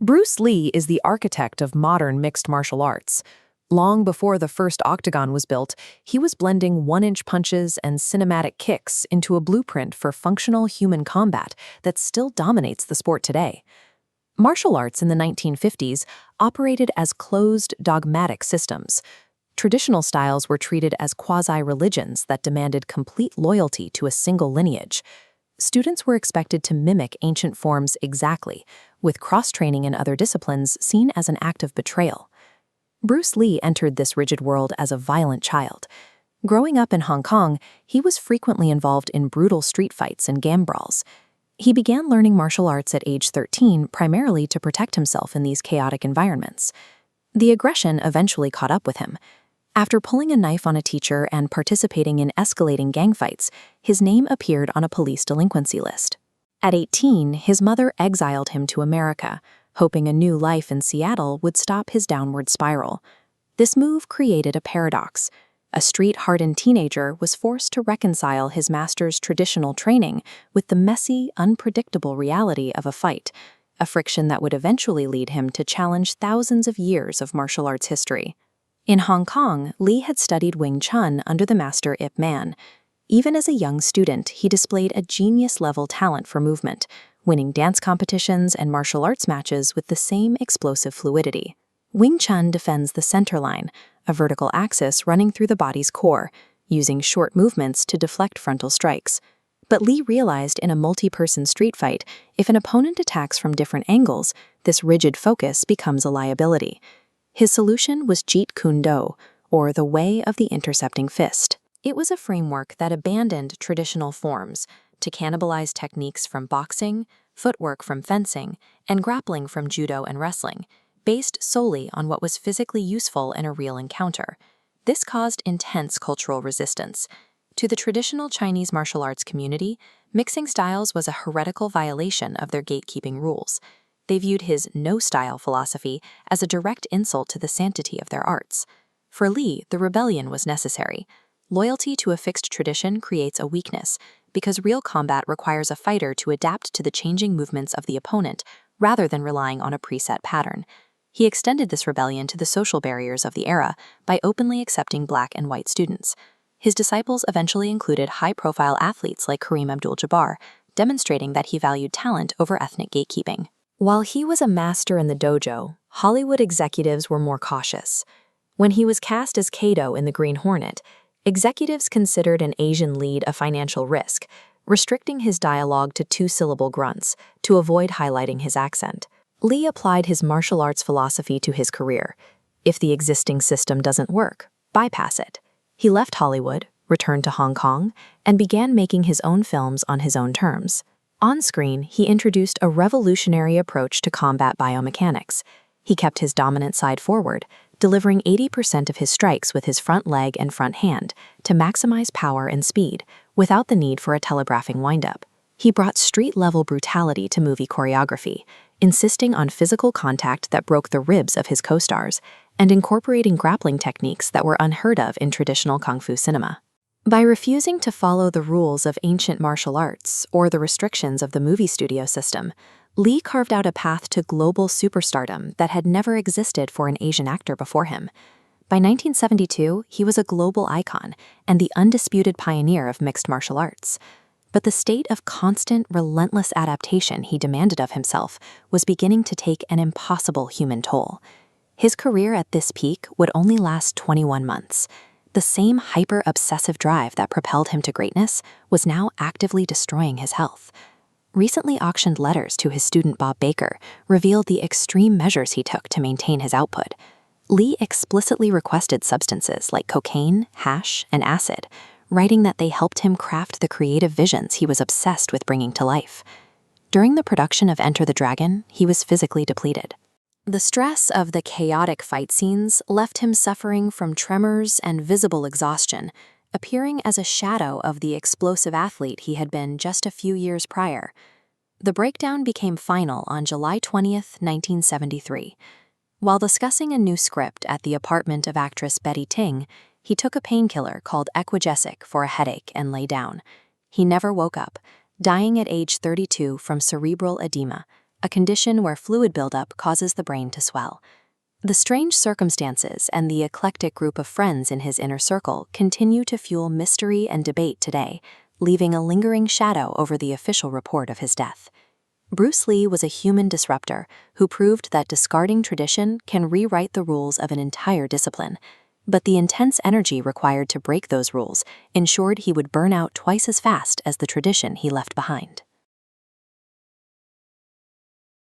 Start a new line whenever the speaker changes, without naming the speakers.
Bruce Lee is the architect of modern mixed martial arts. Long before the first Octagon was built, he was blending one-inch punches and cinematic kicks into a blueprint for functional human combat that still dominates the sport today. Martial arts in the 1950s operated as closed, dogmatic systems. Traditional styles were treated as quasi-religions that demanded complete loyalty to a single lineage. Students were expected to mimic ancient forms exactly, with cross-training in other disciplines seen as an act of betrayal. Bruce Lee entered this rigid world as a violent child. Growing up in Hong Kong, he was frequently involved in brutal street fights and gang brawls. He began learning martial arts at age 13 primarily to protect himself in these chaotic environments. The aggression eventually caught up with him. After pulling a knife on a teacher and participating in escalating gang fights, his name appeared on a police delinquency list. At 18, his mother exiled him to America, hoping a new life in Seattle would stop his downward spiral. This move created a paradox. A street-hardened teenager was forced to reconcile his master's traditional training with the messy, unpredictable reality of a fight, a friction that would eventually lead him to challenge thousands of years of martial arts history. In Hong Kong, Lee had studied Wing Chun under the master Ip Man. Even as a young student, he displayed a genius-level talent for movement, winning dance competitions and martial arts matches with the same explosive fluidity. Wing Chun defends the center line, a vertical axis running through the body's core, using short movements to deflect frontal strikes. But Lee realized in a multi-person street fight, if an opponent attacks from different angles, this rigid focus becomes a liability. His solution was Jeet Kune Do, or the way of the intercepting fist. It was a framework that abandoned traditional forms to cannibalize techniques from boxing, footwork from fencing, and grappling from judo and wrestling, based solely on what was physically useful in a real encounter. This caused intense cultural resistance. To the traditional Chinese martial arts community, mixing styles was a heretical violation of their gatekeeping rules. They viewed his no-style philosophy as a direct insult to the sanctity of their arts. For Lee, the rebellion was necessary. Loyalty to a fixed tradition creates a weakness, because real combat requires a fighter to adapt to the changing movements of the opponent rather than relying on a preset pattern. He extended this rebellion to the social barriers of the era by openly accepting black and white students. His disciples eventually included high-profile athletes like Kareem Abdul-Jabbar, demonstrating that he valued talent over ethnic gatekeeping. While he was a master in the dojo, Hollywood executives were more cautious. When he was cast as Kato in The Green Hornet, executives considered an Asian lead a financial risk, restricting his dialogue to two-syllable grunts to avoid highlighting his accent. Lee applied his martial arts philosophy to his career. If the existing system doesn't work, bypass it. He left Hollywood, returned to Hong Kong, and began making his own films on his own terms. On screen, he introduced a revolutionary approach to combat biomechanics. He kept his dominant side forward, delivering 80% of his strikes with his front leg and front hand to maximize power and speed, without the need for a telegraphing windup. He brought street-level brutality to movie choreography, insisting on physical contact that broke the ribs of his co-stars, and incorporating grappling techniques that were unheard of in traditional kung fu cinema. By refusing to follow the rules of ancient martial arts or the restrictions of the movie studio system, Lee carved out a path to global superstardom that had never existed for an Asian actor before him. By 1972, he was a global icon and the undisputed pioneer of mixed martial arts. But the state of constant, relentless adaptation he demanded of himself was beginning to take an impossible human toll. His career at this peak would only last 21 months. The same hyper-obsessive drive that propelled him to greatness was now actively destroying his health. Recently auctioned letters to his student Bob Baker revealed the extreme measures he took to maintain his output. Lee explicitly requested substances like cocaine, hash, and acid, writing that they helped him craft the creative visions he was obsessed with bringing to life. During the production of Enter the Dragon, he was physically depleted. The stress of the chaotic fight scenes left him suffering from tremors and visible exhaustion, appearing as a shadow of the explosive athlete he had been just a few years prior. The breakdown became final on July 20th, 1973. While discussing a new script at the apartment of actress Betty Ting, he took a painkiller called Equagesic for a headache and lay down. He never woke up, dying at age 32 from cerebral edema, a condition where fluid buildup causes the brain to swell. The strange circumstances and the eclectic group of friends in his inner circle continue to fuel mystery and debate today, leaving a lingering shadow over the official report of his death. Bruce Lee was a human disruptor who proved that discarding tradition can rewrite the rules of an entire discipline. But the intense energy required to break those rules ensured he would burn out twice as fast as the tradition he left behind.